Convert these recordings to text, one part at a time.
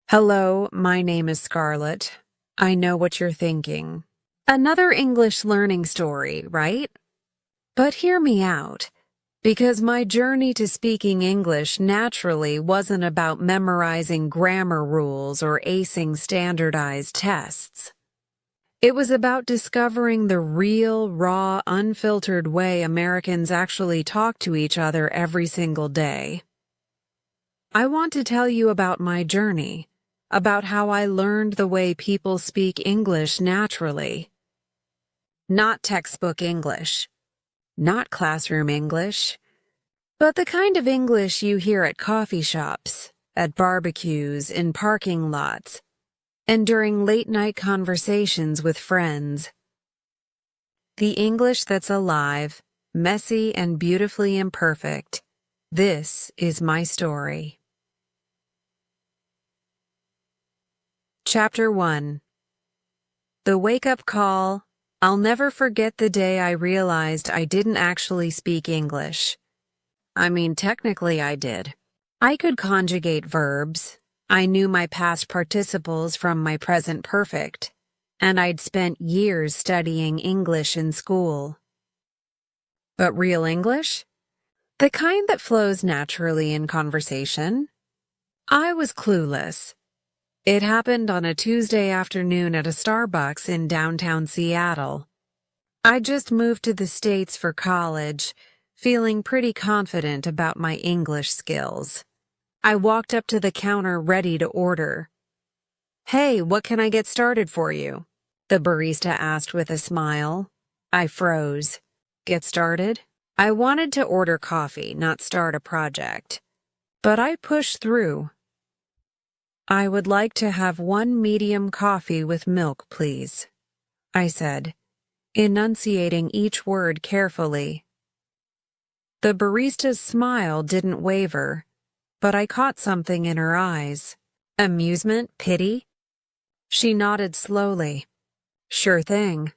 Hello, my name is Scarlett. I know what you're thinking. Another English learning story, right? But hear me out, because my journey to speaking English naturally wasn't about memorizing grammar rules or acing standardized tests. It was about discovering the real, raw, unfiltered way Americans actually talk to each other every single day. I want to tell you about my journey, about how I learned the way people speak English naturally. Not textbook English, not classroom English, but the kind of English you hear at coffee shops, at barbecues, in parking lots, and during late-night conversations with friends. The English that's alive, messy, and beautifully imperfect. This is my story. Chapter 1. The wake-up call. I'll never forget the day I realized I didn't actually speak English. I mean, technically I did. I could conjugate verbs. I knew my past participles from my present perfect, and I'd spent years studying English in school. But real English? The kind that flows naturally in conversation? I was clueless. It happened on a Tuesday afternoon at a Starbucks in downtown Seattle. I just moved to the States for college, feeling pretty confident about my English skills. I walked up to the counter ready to order. "Hey, what can I get started for you?" the barista asked with a smile. I froze. Get started? I wanted to order coffee, not start a project. But I pushed through. "I would like to have 1 medium coffee with milk, please," I said, enunciating each word carefully. The barista's smile didn't waver, but I caught something in her eyes. Amusement? Pity? She nodded slowly. "Sure thing.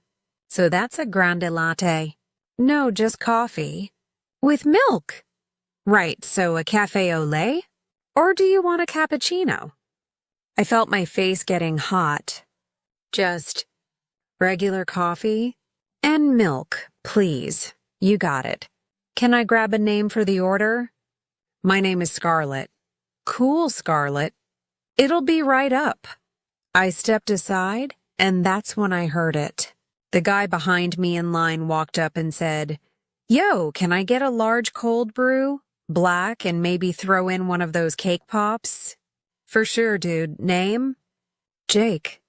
So that's a grande latte." "No, just coffee." "With milk?" "Right, so a café au lait? Or do you want a cappuccino?" I felt my face getting hot. "Just regular coffee? And milk, please. You got it. Can I grab a name for the order?" "My name is Scarlett." "Cool, Scarlett. It'll be right up." I stepped aside, and that's when I heard it. The guy behind me in line walked up and said, "Yo, can I get a large cold brew? Black, and maybe throw in one of those cake pops?" "For sure, dude. Name?" "Jake."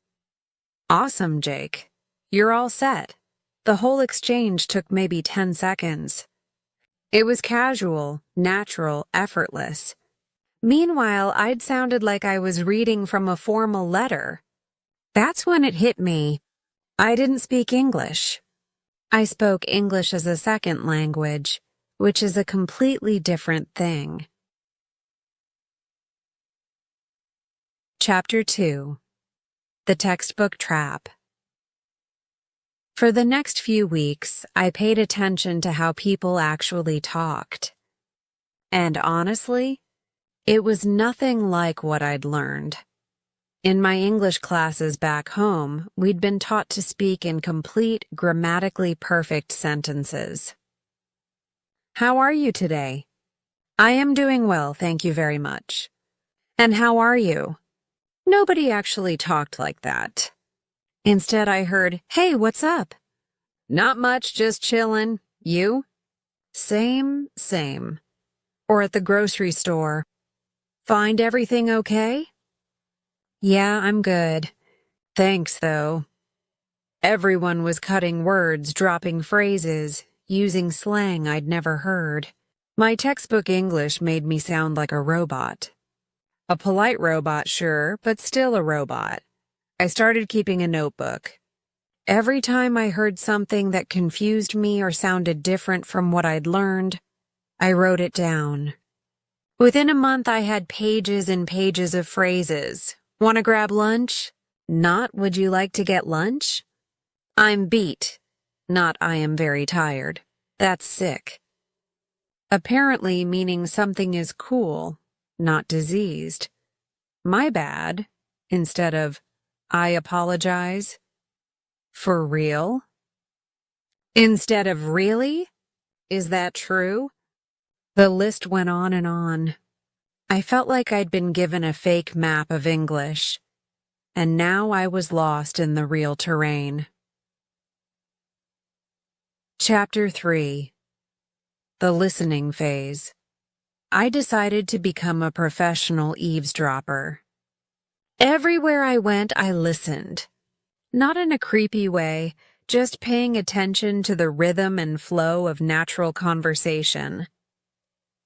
"Awesome, Jake. You're all set." The whole exchange took maybe 10 seconds. It was casual, natural, effortless. Meanwhile, I'd sounded like I was reading from a formal letter. That's when it hit me. I didn't speak English. I spoke English as a second language, which is a completely different thing. Chapter 2. The Textbook Trap. For the next few weeks, I paid attention to how people actually talked. And honestly, it was nothing like what I'd learned. In my English classes back home, we'd been taught to speak in complete, grammatically perfect sentences. "How are you today?" "I am doing well, thank you very much." "And how are you?" Nobody actually talked like that. Instead, I heard, "Hey, what's up?" "Not much, just chillin'. You?" Same. Or at the grocery store. "Find everything okay?" "Yeah, I'm good. Thanks, though." Everyone was cutting words, dropping phrases, using slang I'd never heard. My textbook English made me sound like a robot. A polite robot, sure, but still a robot. I started keeping a notebook. Every time I heard something that confused me or sounded different from what I'd learned, I wrote it down. Within a month, I had pages and pages of phrases. "Want to grab lunch?" Not "Would you like to get lunch?" "I'm beat." Not "I am very tired." That's sick. Apparently meaning something is cool, not diseased. my bad, instead of I apologize. For real? Instead of really? Is that true? The list went on and on. I felt like I'd been given a fake map of English, and now I was lost in the real terrain. Chapter 3. The Listening Phase. I decided to become a professional eavesdropper. Everywhere I went, I listened. Not in a creepy way, just paying attention to the rhythm and flow of natural conversation.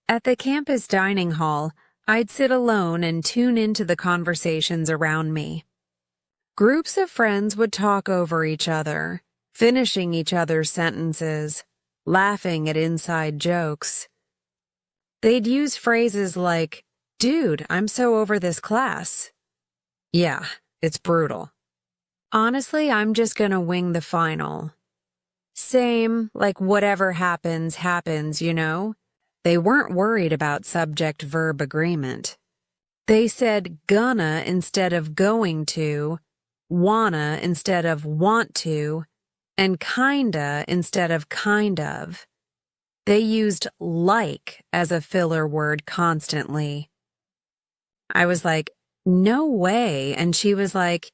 At the campus dining hall, I'd sit alone and tune into the conversations around me. Groups of friends would talk over each other, finishing each other's sentences, laughing at inside jokes. They'd use phrases like, "Dude, I'm so over this class." "Yeah, it's brutal." "Honestly, I'm just gonna wing the final." Same, like whatever happens, happens, you know? They weren't worried about subject-verb agreement. They said gonna instead of going to, wanna instead of want to, and kinda instead of kind of. They used like as a filler word constantly. I was like, "No way," and she was like,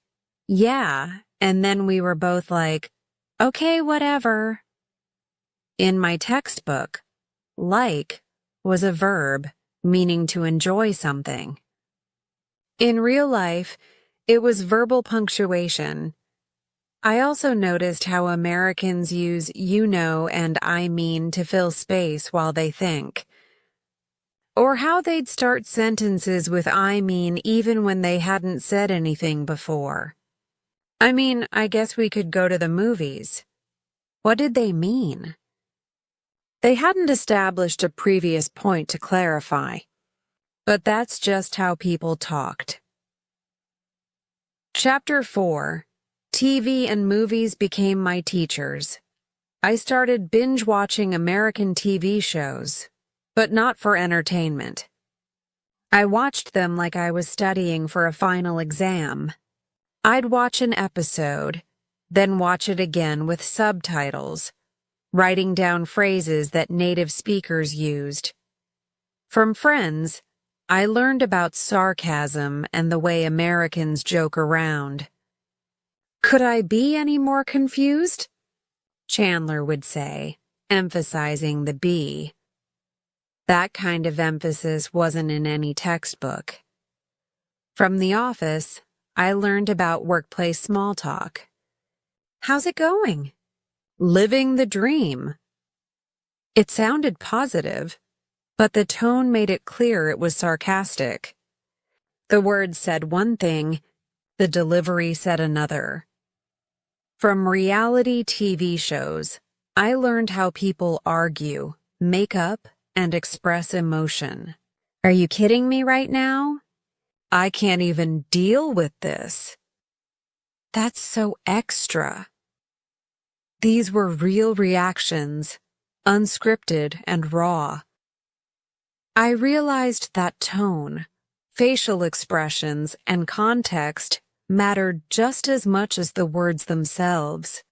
"Yeah," and then we were both like, "Okay, whatever." In my textbook, like was a verb meaning to enjoy something. In real life, it was verbal punctuation. I also noticed how Americans use "you know" and "I mean" to fill space while they think. Or how they'd start sentences with "I mean" even when they hadn't said anything before. I mean, I guess we could go to the movies. What did they mean? They hadn't established a previous point to clarify. But that's just how people talked. Chapter 4. TV and movies became my teachers. I started binge-watching American TV shows, but not for entertainment. I watched them like I was studying for a final exam. I'd watch an episode, then watch it again with subtitles, writing down phrases that native speakers used. From friends, I learned about sarcasm and the way Americans joke around. "Could I be any more confused?" Chandler would say, emphasizing the "be." That kind of emphasis wasn't in any textbook. From The Office, I learned about workplace small talk. "How's it going?" "Living the dream." It sounded positive, but the tone made it clear it was sarcastic. The words said one thing, the delivery said another. From reality TV shows, I learned how people argue, make up, and express emotion. "Are you kidding me right now?" "I can't even deal with this." "That's so extra." These were real reactions, unscripted and raw. I realized that tone, facial expressions, and context mattered just as much as the words themselves.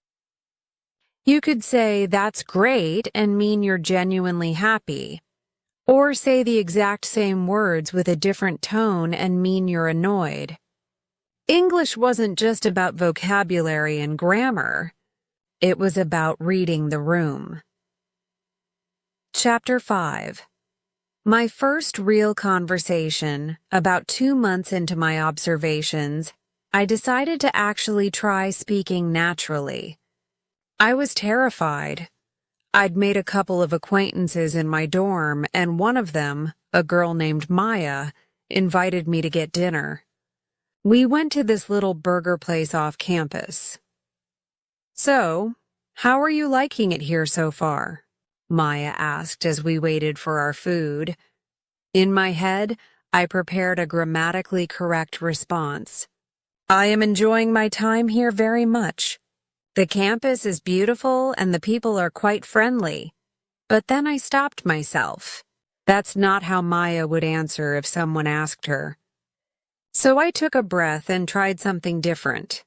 You could say "that's great" and mean you're genuinely happy, or say the exact same words with a different tone and mean you're annoyed. English wasn't just about vocabulary and grammar. It was about reading the room. Chapter 5. My first real conversation, about 2 months into my observations, I decided to actually try speaking naturally. I was terrified. I'd made a couple of acquaintances in my dorm, and one of them, a girl named Maya, invited me to get dinner. We went to this little burger place off campus. "So, how are you liking it here so far?" Maya asked as we waited for our food. In my head, I prepared a grammatically correct response. "I am enjoying my time here very much. The campus is beautiful and the people are quite friendly." But then I stopped myself. That's not how Maya would answer if someone asked her. So I took a breath and tried something different.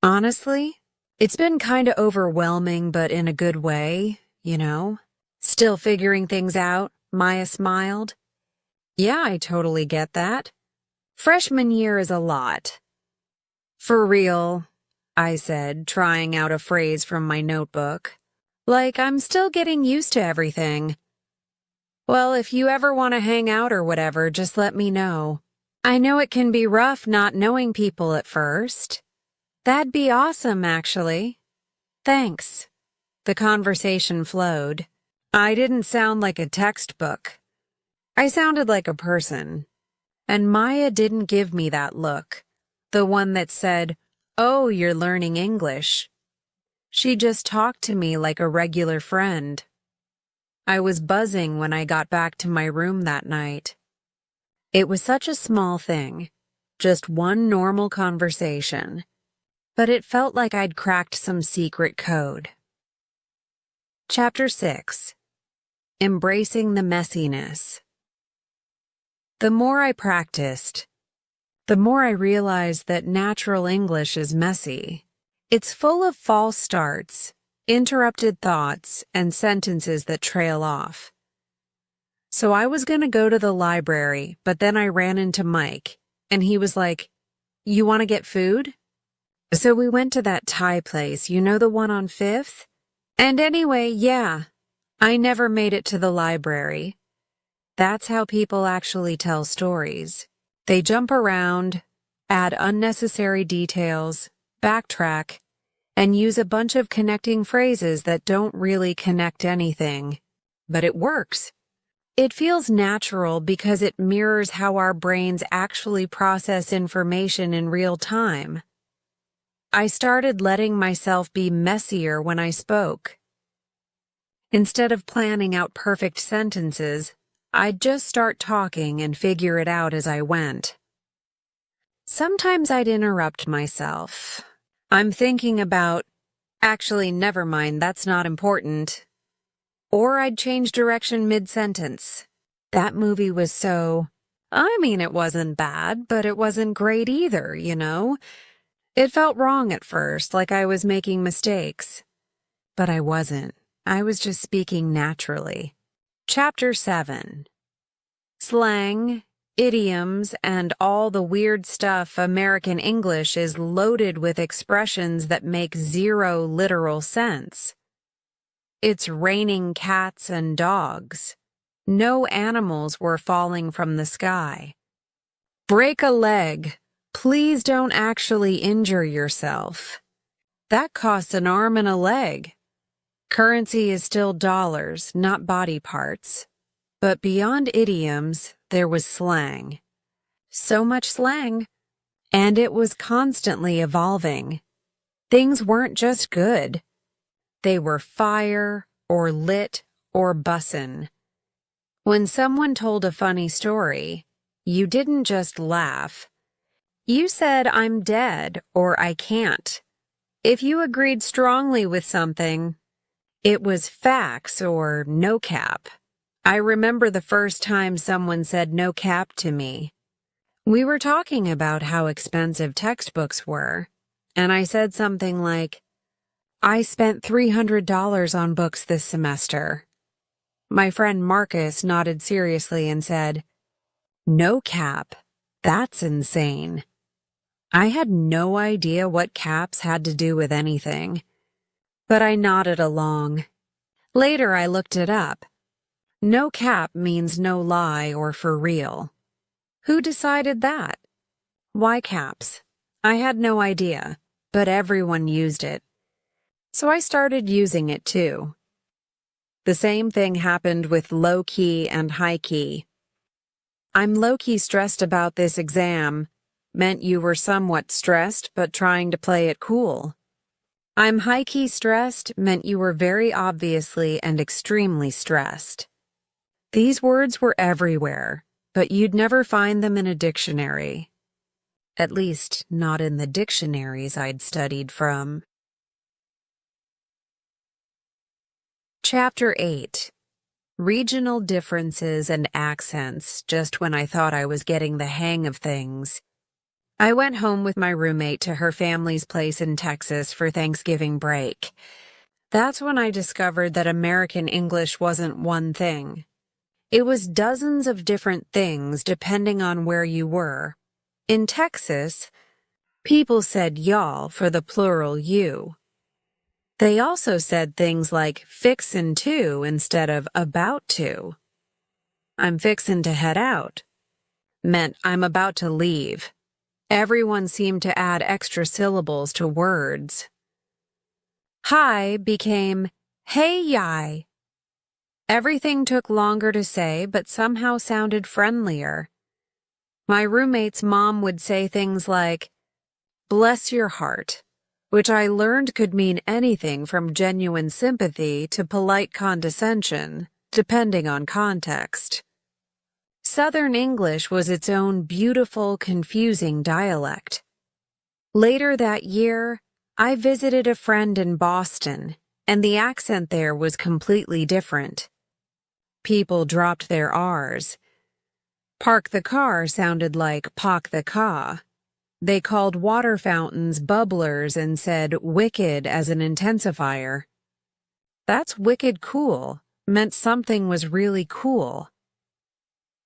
Honestly, it's been kinda overwhelming, but in a good way, you know? Still figuring things out, Maya smiled. Yeah, I totally get that. Freshman year is a lot. For real, I said, trying out a phrase from my notebook. Like, I'm still getting used to everything. Well, if you ever want to hang out or whatever, just let me know. I know it can be rough not knowing people at first. That'd be awesome, actually. Thanks. The conversation flowed. I didn't sound like a textbook. I sounded like a person. And Maya didn't give me that look, the one that said, "Oh, you're learning English." She just talked to me like a regular friend. I was buzzing when I got back to my room that night. It was such a small thing, just one normal conversation, but it felt like I'd cracked some secret code. Chapter 6. Embracing the messiness. The more I practiced, the more I realized that natural English is messy. It's full of false starts, interrupted thoughts, and sentences that trail off. So I was going to go to the library, but then I ran into Mike, and he was like, "You want to get food?" So we went to that Thai place, you know, the one on 5th? And anyway, yeah, I never made it to the library. That's how people actually tell stories. They jump around, add unnecessary details, backtrack, and use a bunch of connecting phrases that don't really connect anything. But it works. It feels natural because it mirrors how our brains actually process information in real time. I started letting myself be messier when I spoke. Instead of planning out perfect sentences, I'd just start talking and figure it out as I went. Sometimes I'd interrupt myself. I'm thinking about, actually, never mind, that's not important. Or I'd change direction mid-sentence. That movie was it wasn't bad, but it wasn't great either, you know? It felt wrong at first, like I was making mistakes. But I wasn't. I was just speaking naturally. Chapter 7. Slang, idioms, and all the weird stuff. American English is loaded with expressions that make zero literal sense. It's raining cats and dogs. No animals were falling from the sky. Break a leg. Please don't actually injure yourself. That costs an arm and a leg. Currency is still dollars, not body parts. But beyond idioms, there was slang. So much slang. And it was constantly evolving. Things weren't just good. They were fire, or lit, or bussin'. When someone told a funny story, you didn't just laugh. You said, "I'm dead," or "I can't." If you agreed strongly with something, it was facts or no cap. I remember the first time someone said no cap to me. We were talking about how expensive textbooks were, and I said something like, "I spent $300 on books this semester." My friend Marcus nodded seriously and said, "No cap. That's insane." I had no idea what caps had to do with anything, but I nodded along. Later I looked it up. No cap means no lie or for real. Who decided that? Why caps? I had no idea, but everyone used it. So I started using it too. The same thing happened with low-key and high-key. "I'm low-key stressed about this exam" meant you were somewhat stressed but trying to play it cool. "I'm high-key stressed" meant you were very obviously and extremely stressed. These words were everywhere, but you'd never find them in a dictionary. At least, not in the dictionaries I'd studied from. Chapter 8. Regional differences and accents just when I thought I was getting the hang of things. I went home with my roommate to her family's place in Texas for Thanksgiving break. That's when I discovered that American English wasn't one thing. It was dozens of different things depending on where you were. In Texas, people said y'all for the plural you. They also said things like fixin' to instead of about to. I'm fixin' to head out meant I'm about to leave. Everyone seemed to add extra syllables to words. Hi became hey yai. Everything took longer to say but somehow sounded friendlier. My roommate's mom would say things like, bless your heart, which I learned could mean anything from genuine sympathy to polite condescension, depending on context. Southern English was its own beautiful, confusing dialect. Later that year, I visited a friend in Boston, and the accent there was completely different. People dropped their R's. Park the car sounded like pock the caw. They called water fountains bubblers and said wicked as an intensifier. That's wicked cool meant something was really cool.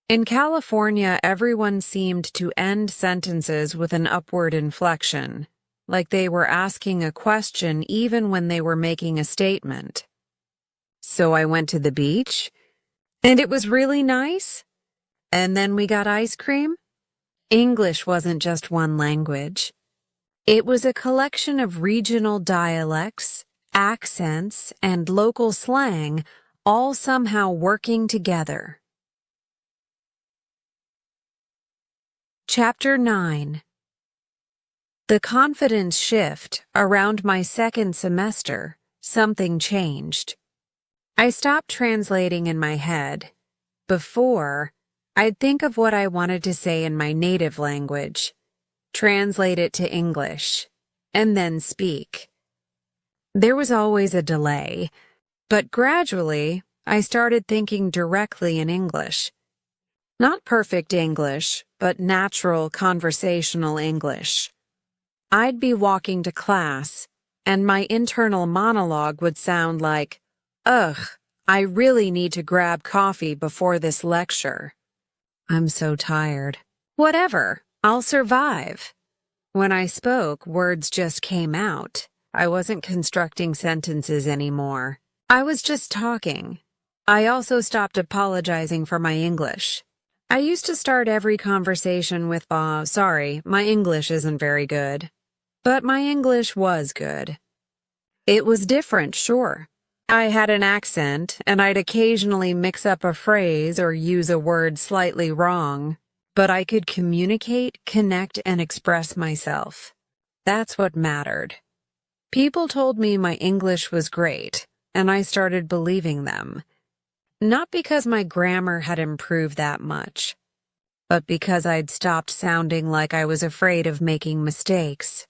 In California, everyone seemed to end sentences with an upward inflection, like they were asking a question even when they were making a statement. So I went to the beach, and it was really nice. And then we got ice cream. English wasn't just one language. It was a collection of regional dialects, accents, and local slang, all somehow working together. Chapter 9. The confidence shift around my second semester, something changed. I stopped translating in my head. Before, I'd think of what I wanted to say in my native language, translate it to English, and then speak. There was always a delay, but gradually I started thinking directly in English. Not perfect English, but natural conversational English. I'd be walking to class, and my internal monologue would sound like, ugh, I really need to grab coffee before this lecture. I'm so tired. Whatever, I'll survive. When I spoke, words just came out. I wasn't constructing sentences anymore. I was just talking. I also stopped apologizing for my English. I used to start every conversation with, sorry, my English isn't very good. But my English was good. It was different, sure. I had an accent, and I'd occasionally mix up a phrase or use a word slightly wrong, but I could communicate, connect, and express myself. That's what mattered. People told me my English was great, and I started believing them. Not because my grammar had improved that much, but because I'd stopped sounding like I was afraid of making mistakes.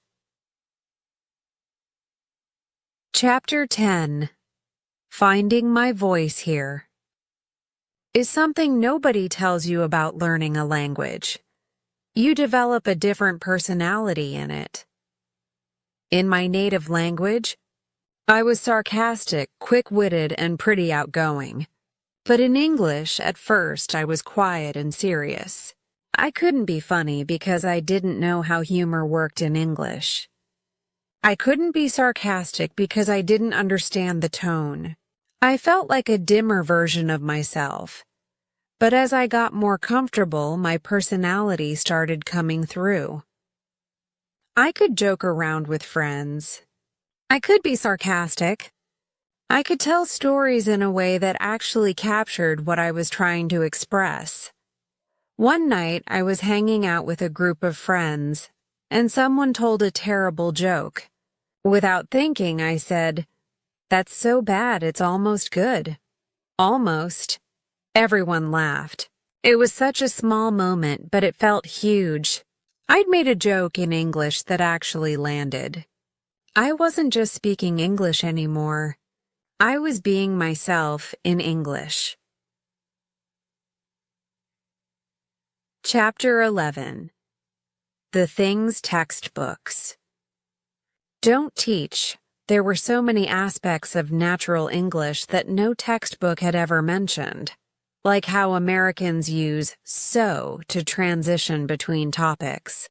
Chapter 10. Finding my voice here is something nobody tells you about learning a language. You develop a different personality in it. In my native language, I was sarcastic, quick-witted, and pretty outgoing. But in English, at first, I was quiet and serious. I couldn't be funny because I didn't know how humor worked in English. I couldn't be sarcastic because I didn't understand the tone. I felt like a dimmer version of myself. But as I got more comfortable, my personality started coming through. I could joke around with friends. I could be sarcastic. I could tell stories in a way that actually captured what I was trying to express. One night, I was hanging out with a group of friends, and someone told a terrible joke. Without thinking, I said, "That's so bad, it's almost good." Almost. Everyone laughed. It was such a small moment, but it felt huge. I'd made a joke in English that actually landed. I wasn't just speaking English anymore. I was being myself in English. Chapter 11. The things textbooks don't teach. There were so many aspects of natural English that no textbook had ever mentioned, like how Americans use so to transition between topics.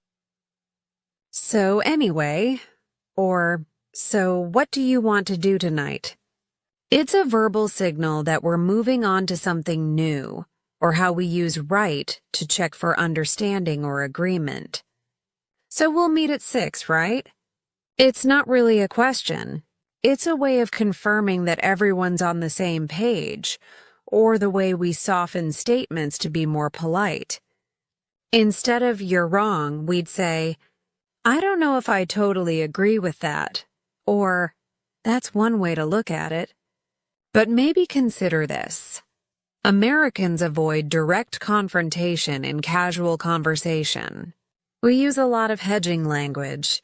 So anyway, or so what do you want to do tonight? It's a verbal signal that we're moving on to something new, or how we use right to check for understanding or agreement. So we'll meet at 6, right? It's not really a question. It's a way of confirming that everyone's on the same page, or the way we soften statements to be more polite. Instead of "you're wrong," we'd say, "I don't know if I totally agree with that," or "that's one way to look at it." But maybe consider this. Americans avoid direct confrontation in casual conversation. We use a lot of hedging language.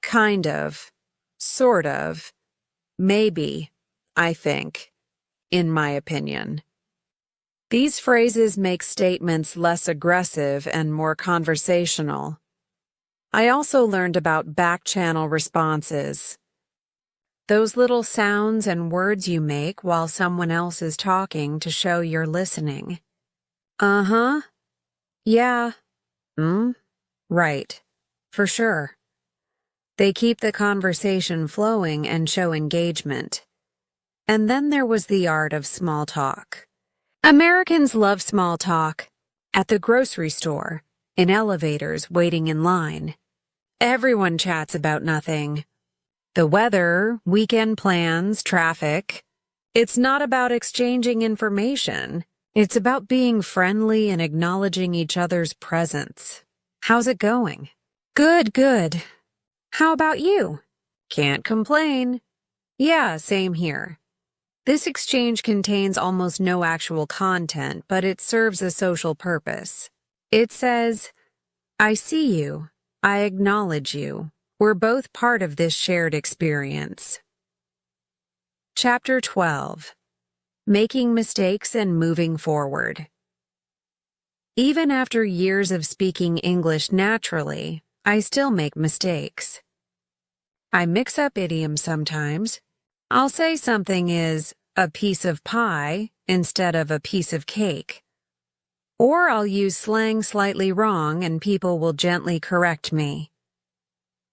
Kind of, sort of, maybe, I think, in my opinion. These phrases make statements less aggressive and more conversational. I also learned about back-channel responses. Those little sounds and words you make while someone else is talking to show you're listening. Uh-huh. Yeah. Right. For sure. They keep the conversation flowing and show engagement. And then there was the art of small talk. Americans love small talk. At the grocery store, in elevators, waiting in line. Everyone chats about nothing. The weather, weekend plans, traffic. It's not about exchanging information. It's about being friendly and acknowledging each other's presence. How's it going? Good, good. How about you? Can't complain. Yeah, same here. This exchange contains almost no actual content, but it serves a social purpose. It says, "I see you. I acknowledge you. We're both part of this shared experience." Chapter 12. Making Mistakes and Moving Forward. Even after years of speaking English naturally, I still make mistakes. I mix up idioms sometimes. I'll say something is "a piece of pie" instead of "a piece of cake." Or I'll use slang slightly wrong and people will gently correct me.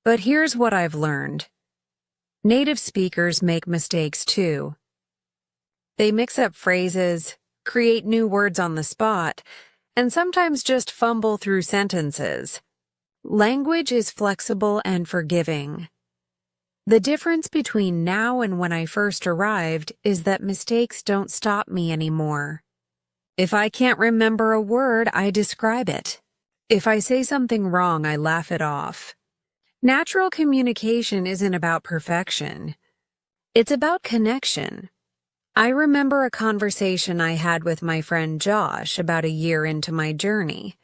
But here's what I've learned. Native speakers make mistakes too. They mix up phrases, create new words on the spot, and sometimes just fumble through sentences. Language is flexible and forgiving. The difference between now and when I first arrived is that mistakes don't stop me anymore. If I can't remember a word, I describe it. If I say something wrong, I laugh it off. Natural communication isn't about perfection. It's about connection. I remember a conversation I had with my friend Josh about a year into my journey.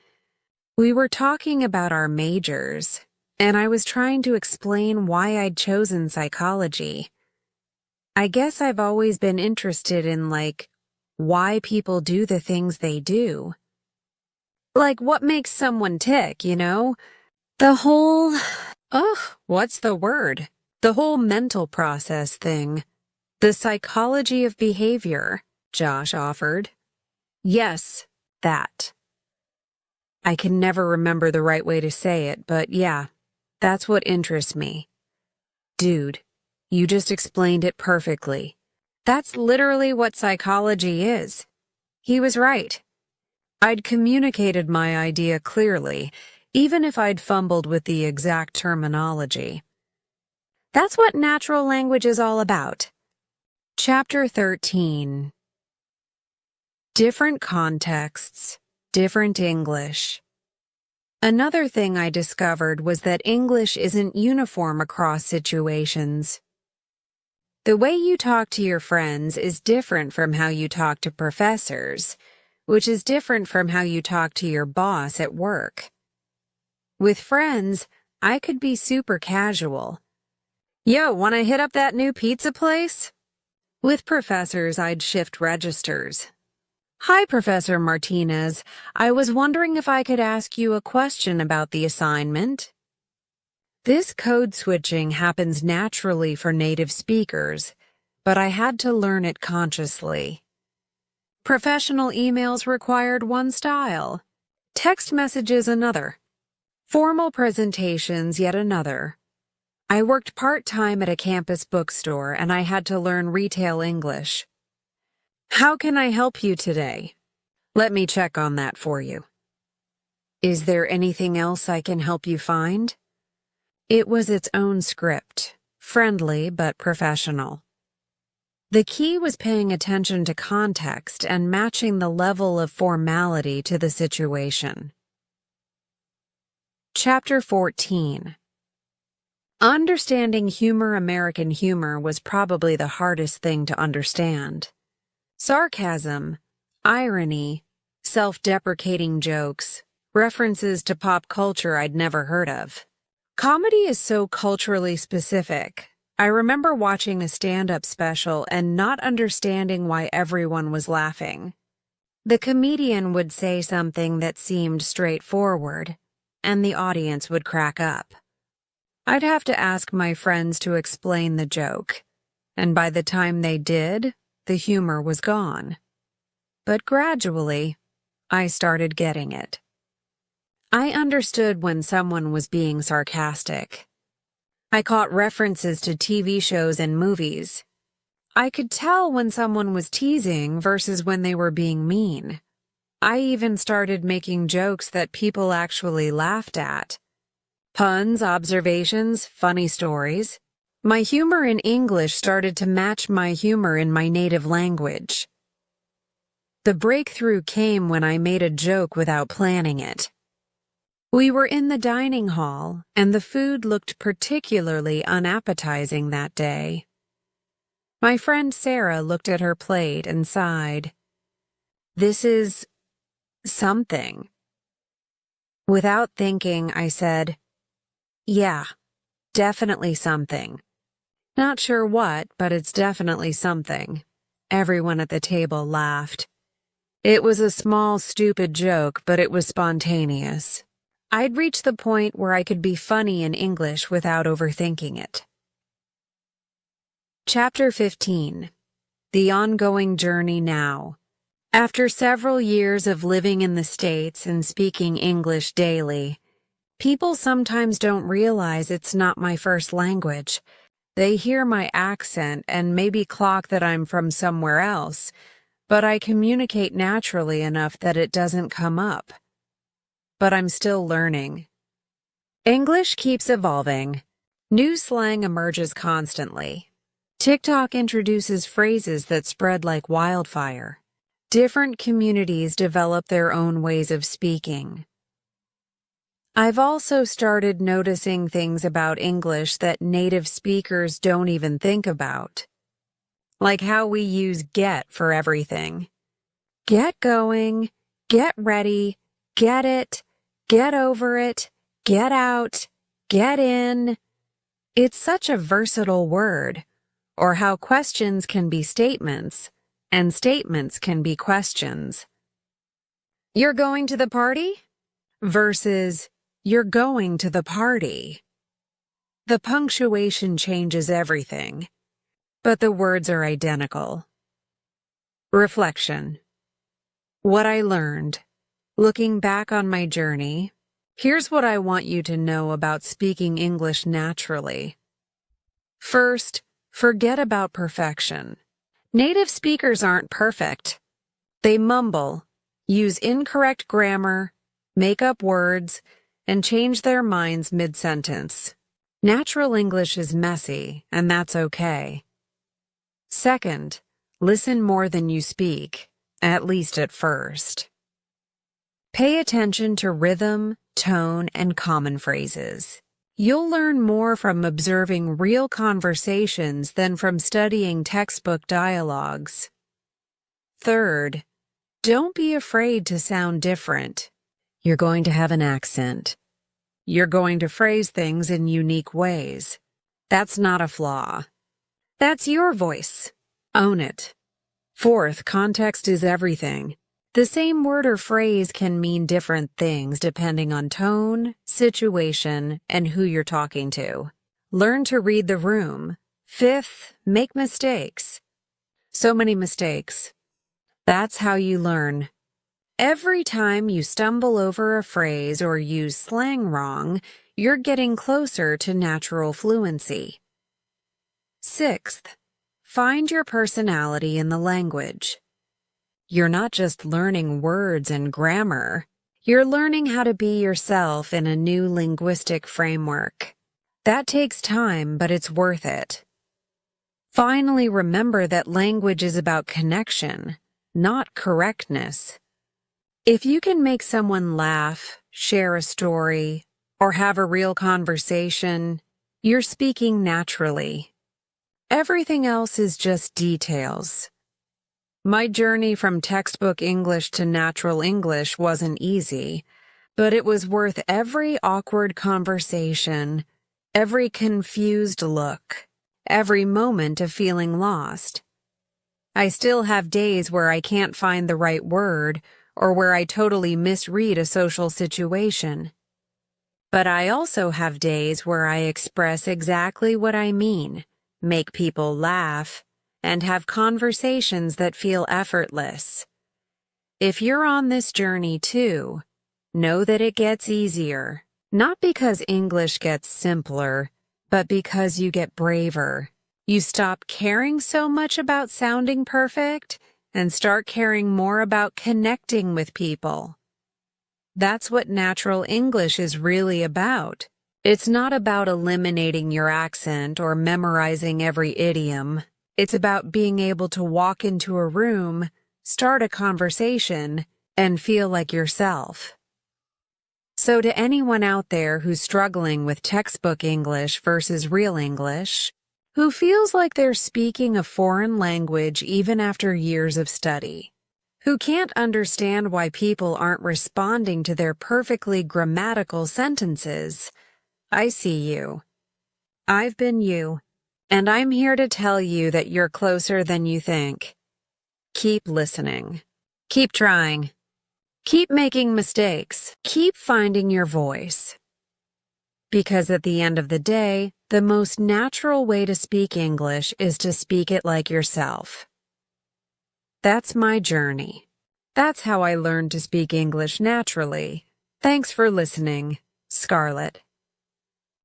We were talking about our majors, and I was trying to explain why I'd chosen psychology. I guess I've always been interested in, why people do the things they do. Like what makes someone tick, you know? The whole, what's the word? The whole mental process thing. The psychology of behavior, Josh offered. Yes, that. I can never remember the right way to say it, but yeah, that's what interests me. Dude, you just explained it perfectly. That's literally what psychology is. He was right. I'd communicated my idea clearly, even if I'd fumbled with the exact terminology. That's what natural language is all about. Chapter 13. Different contexts, different English. Another thing I discovered was that English isn't uniform across situations. The way you talk to your friends is different from how you talk to professors, which is different from how you talk to your boss at work. With friends, I could be super casual. Yo, wanna hit up that new pizza place? With professors, I'd shift registers. Hi, Professor Martinez. I was wondering if I could ask you a question about the assignment. This code switching happens naturally for native speakers, but I had to learn it consciously. Professional emails required one style, text messages another, formal presentations yet another. I worked part-time at a campus bookstore and I had to learn retail English. How can I help you today? Let me check on that for you. Is there anything else I can help you find? It was its own script, friendly but professional. The key was paying attention to context and matching the level of formality to the situation. Chapter 14. Understanding American humor was probably the hardest thing to understand. Sarcasm, irony, self-deprecating jokes, references to pop culture I'd never heard of. Comedy is so culturally specific. I remember watching a stand-up special and not understanding why everyone was laughing. The comedian would say something that seemed straightforward, and the audience would crack up. I'd have to ask my friends to explain the joke, and by the time they did, the humor was gone. But gradually, I started getting it. I understood when someone was being sarcastic. I caught references to TV shows and movies. I could tell when someone was teasing versus when they were being mean. I even started making jokes that people actually laughed at. Puns, observations, funny stories. My humor in English started to match my humor in my native language. The breakthrough came when I made a joke without planning it. We were in the dining hall, and the food looked particularly unappetizing that day. My friend Sarah looked at her plate and sighed. "This is something." Without thinking, I said, "Yeah, definitely something. Not sure what, but it's definitely something." Everyone at the table laughed. It was a small, stupid joke, but it was spontaneous. I'd reached the point where I could be funny in English without overthinking it. Chapter 15. The Ongoing Journey Now. After several years of living in the States and speaking English daily, people sometimes don't realize it's not my first language. They hear my accent and maybe clock that I'm from somewhere else, but I communicate naturally enough that it doesn't come up. But I'm still learning. English keeps evolving. New slang emerges constantly. TikTok introduces phrases that spread like wildfire. Different communities develop their own ways of speaking. I've also started noticing things about English that native speakers don't even think about. Like how we use get for everything. Get going, get ready, get it, get over it, get out, get in. It's such a versatile word. Or how questions can be statements, and statements can be questions. You're going to the party? Versus, you're going to the party. The punctuation changes everything, but the words are identical. Reflection. What I learned. Looking back on my journey, here's what I want you to know about speaking English naturally. First, forget about perfection. Native speakers aren't perfect. They mumble, use incorrect grammar, make up words, and change their minds mid-sentence. Natural English is messy, and that's okay. Second, listen more than you speak, at least at first. Pay attention to rhythm, tone, and common phrases. You'll learn more from observing real conversations than from studying textbook dialogues. Third, don't be afraid to sound different. You're going to have an accent. You're going to phrase things in unique ways. That's not a flaw. That's your voice. Own it. Fourth, context is everything. The same word or phrase can mean different things depending on tone, situation, and who you're talking to. Learn to read the room. 5th, make mistakes. So many mistakes. That's how you learn. Every time you stumble over a phrase or use slang wrong, you're getting closer to natural fluency. 6th, find your personality in the language. You're not just learning words and grammar. You're learning how to be yourself in a new linguistic framework. That takes time, but it's worth it. Finally, remember that language is about connection, not correctness. If you can make someone laugh, share a story, or have a real conversation, you're speaking naturally. Everything else is just details. My journey from textbook English to natural English wasn't easy, but it was worth every awkward conversation, every confused look, every moment of feeling lost. I still have days where I can't find the right word or where I totally misread a social situation. But I also have days where I express exactly what I mean, make people laugh, and have conversations that feel effortless. If you're on this journey too, know that it gets easier, not because English gets simpler, but because you get braver. You stop caring so much about sounding perfect and start caring more about connecting with people. That's what natural English is really about. It's not about eliminating your accent or memorizing every idiom. It's about being able to walk into a room, start a conversation, and feel like yourself. So to anyone out there who's struggling with textbook English versus real English, who feels like they're speaking a foreign language even after years of study, who can't understand why people aren't responding to their perfectly grammatical sentences, I see you. I've been you. And I'm here to tell you that you're closer than you think. Keep listening. Keep trying. Keep making mistakes. Keep finding your voice. Because at the end of the day, the most natural way to speak English is to speak it like yourself. That's my journey. That's how I learned to speak English naturally. Thanks for listening, Scarlett.